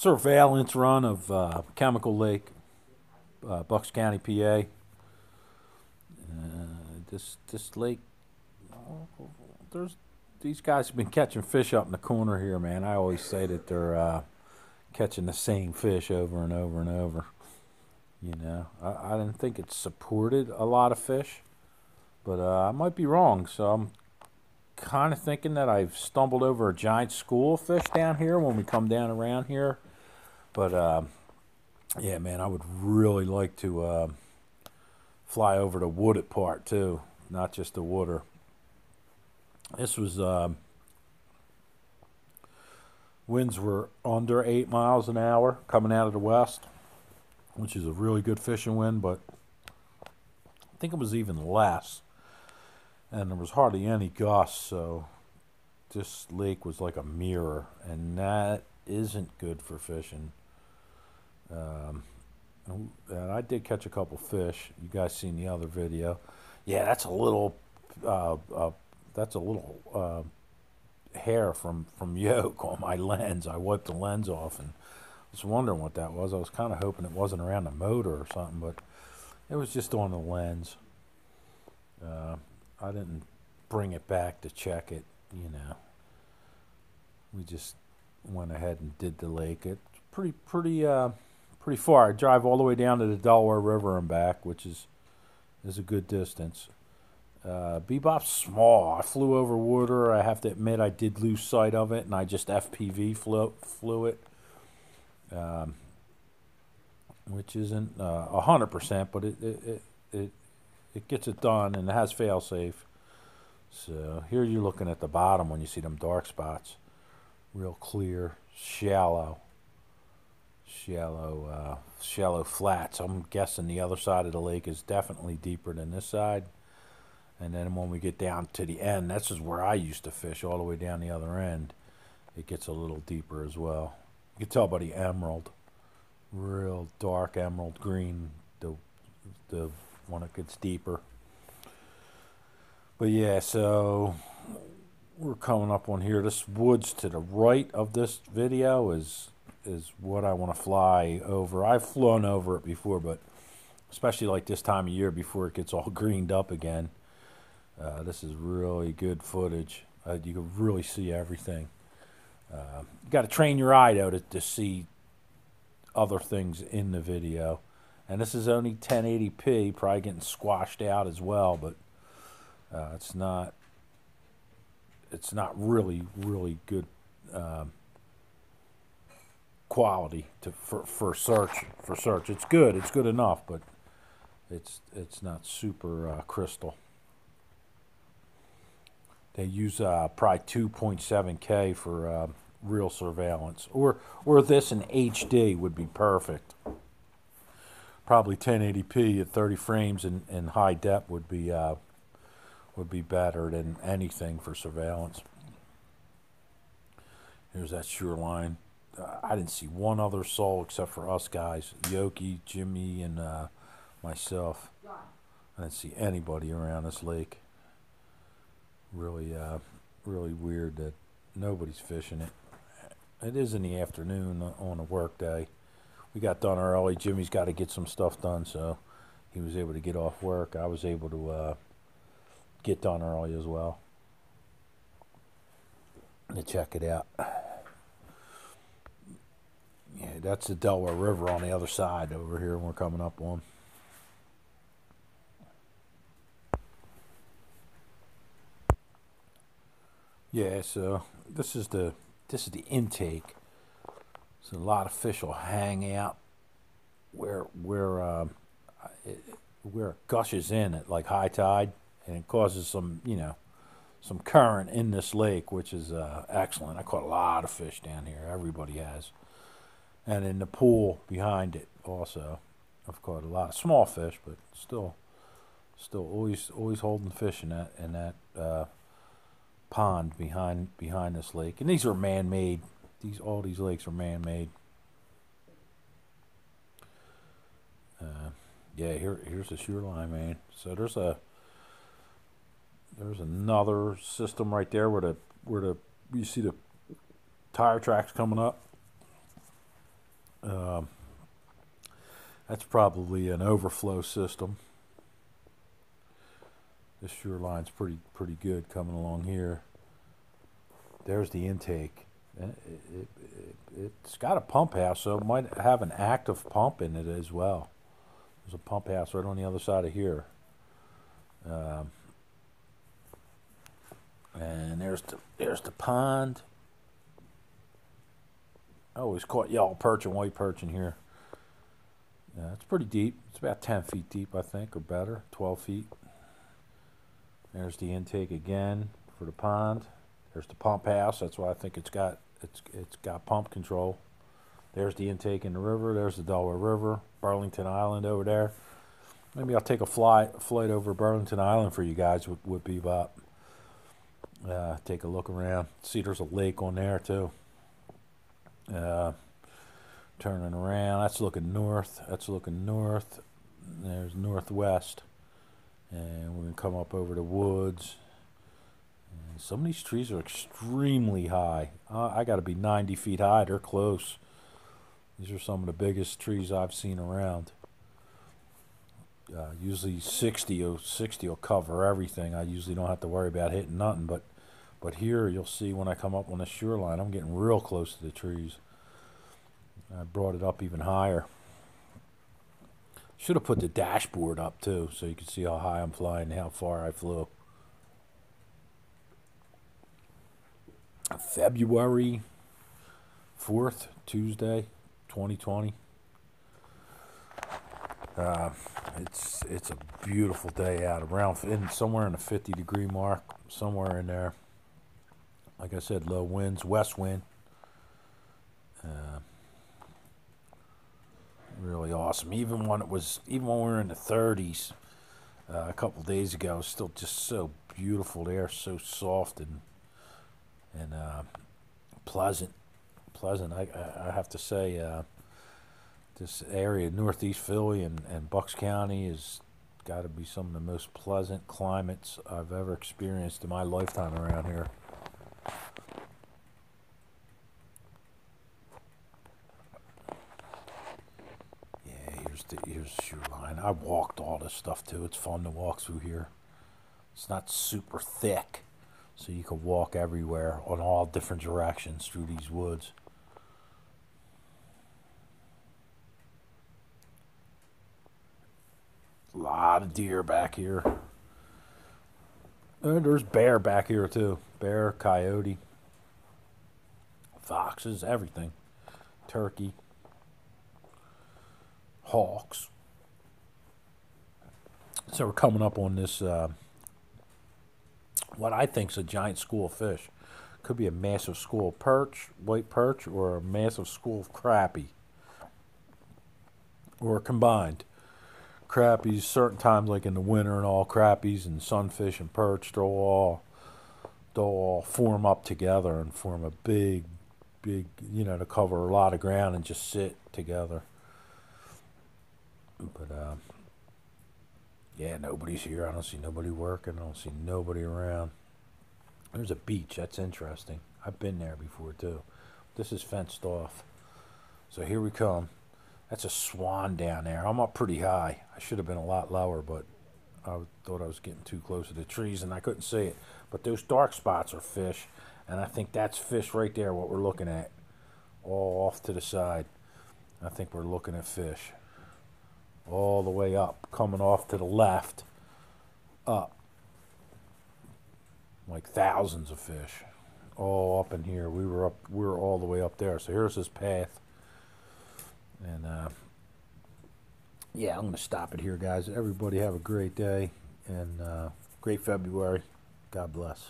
surveillance run of Chemical Lake, Bucks County, PA. This lake, there's these guys have been catching fish up in the corner here, man. I always say that they're catching the same fish over and over and over. You know, I didn't think it supported a lot of fish, but I might be wrong. So I'm kind of thinking that I've stumbled over a giant school of fish down here when we come down around here. But yeah, man, I would really like to fly over the wooded part too, not just the water. This was winds were under 8 miles an hour coming out of the west, which is a really good fishing wind, but I think it was even less, and there was hardly any gusts, so this lake was like a mirror, and that isn't good for fishing. And I did catch a couple fish. You guys seen the other video. Yeah, that's a little hair from yolk on my lens. I wiped the lens off and was wondering what that was. I was kind of hoping it wasn't around the motor or something, but it was just on the lens. I didn't bring it back to check it, you know. We just went ahead and did the lake. It's pretty far. I drive all the way down to the Delaware River and back, which is a good distance. Bebop's small. I flew over water. I have to admit I did lose sight of it, and I just FPV flew it, which isn't 100%, but it gets it done, and it has fail-safe. So here you're looking at the bottom when you see them dark spots. Real clear, shallow flats. I'm guessing the other side of the lake is definitely deeper than this side. And then when we get down to the end, this is where I used to fish, all the way down the other end. It gets a little deeper as well. You can tell by the emerald, real dark emerald green, the when it gets deeper. But yeah, so we're coming up on here. This woods to the right of this video is what I want to fly over. I've flown over it before, but especially like this time of year before it gets all greened up again. This is really good footage. You can really see everything. You got to train your eye though to see other things in the video. And this is only 1080p, probably getting squashed out as well, but it's not really good quality for search. It's good. It's good enough, but it's not super crystal. They use probably 2.7K for real surveillance, or this in HD would be perfect. Probably 1080p at 30 frames in high depth would be better than anything for surveillance. Here's that shoreline. I didn't see one other soul except for us guys, Yoki, Jimmy, and myself. I didn't see anybody around this lake. Really weird that nobody's fishing it. It is in the afternoon on a work day. We got done early. Jimmy's got to get some stuff done, so he was able to get off work. I was able to get done early as well to check it out. Yeah, that's the Delaware River on the other side over here we're coming up on. Yeah, so this is the intake. So a lot of fish will hang out where it gushes in at like high tide, and it causes some current in this lake, which is excellent. I caught a lot of fish down here. Everybody has, and in the pool behind it also, I've caught a lot of small fish, but still always holding fish in that pond behind this lake. And these are man-made. All these lakes are man-made. Yeah, here's the shoreline, man. So there's another system right there where you see the tire tracks coming up. Um, that's probably an overflow system. This shoreline's pretty good coming along here. There's the intake. It's got a pump house, so it might have an active pump in it as well. There's a pump house right on the other side of here. And there's the pond. I always caught yellow perch and white perch in here. It's pretty deep. It's about 10 feet deep, I think, or better, 12 feet. There's the intake again for the pond. There's the pump house. That's why I think it's got pump control. There's the intake in the river. There's the Delaware River, Burlington Island over there. Maybe I'll take a flight over Burlington Island for you guys with Bebop. Take a look around. See, there's a lake on there too. Turning around. That's looking north. That's looking north. There's northwest. And we're going to come up over the woods. And some of these trees are extremely high. I got to be 90 feet high. They're close. These are some of the biggest trees I've seen around. Usually 60 will cover everything. I usually don't have to worry about hitting nothing. But here you'll see when I come up on the shoreline, I'm getting real close to the trees. I brought it up even higher. Should have put the dashboard up too, so you can see how high I'm flying and how far I flew. February 4th, Tuesday, 2020. It's a beautiful day out, somewhere in the 50-degree mark, somewhere in there. Like I said, low winds, west wind. Really awesome. Even when we were in the 30s a couple days ago, it was still just so beautiful there, so soft and pleasant. I have to say, this area, northeast Philly and Bucks County, has got to be some of the most pleasant climates I've ever experienced in my lifetime around here. Here's the shoreline. I walked all this stuff too. It's fun to walk through here. It's not super thick, so you can walk everywhere on all different directions through these woods. A lot of deer back here. There's bear back here too. Bear, coyote, foxes, everything. Turkey. Hawks. So we're coming up on this, what I think is a giant school of fish. Could be a massive school of perch, white perch, or a massive school of crappie. Or combined. Crappies, certain times like in the winter and all, crappies and sunfish and perch, they'll all form up together and form a big, to cover a lot of ground and just sit together. But, yeah, nobody's here. I don't see nobody working. I don't see nobody around. There's a beach. That's interesting. I've been there before, too. This is fenced off. So here we come. That's a swan down there. I'm up pretty high. I should have been a lot lower, but I thought I was getting too close to the trees, and I couldn't see it. But those dark spots are fish, and I think that's fish right there, what we're looking at. All off to the side. I think we're looking at fish. All the way up, coming off to the left, up, like thousands of fish, all up in here. We were all the way up there. So here's this path, and yeah, I'm gonna stop it here, guys. Everybody have a great day and great February. God bless.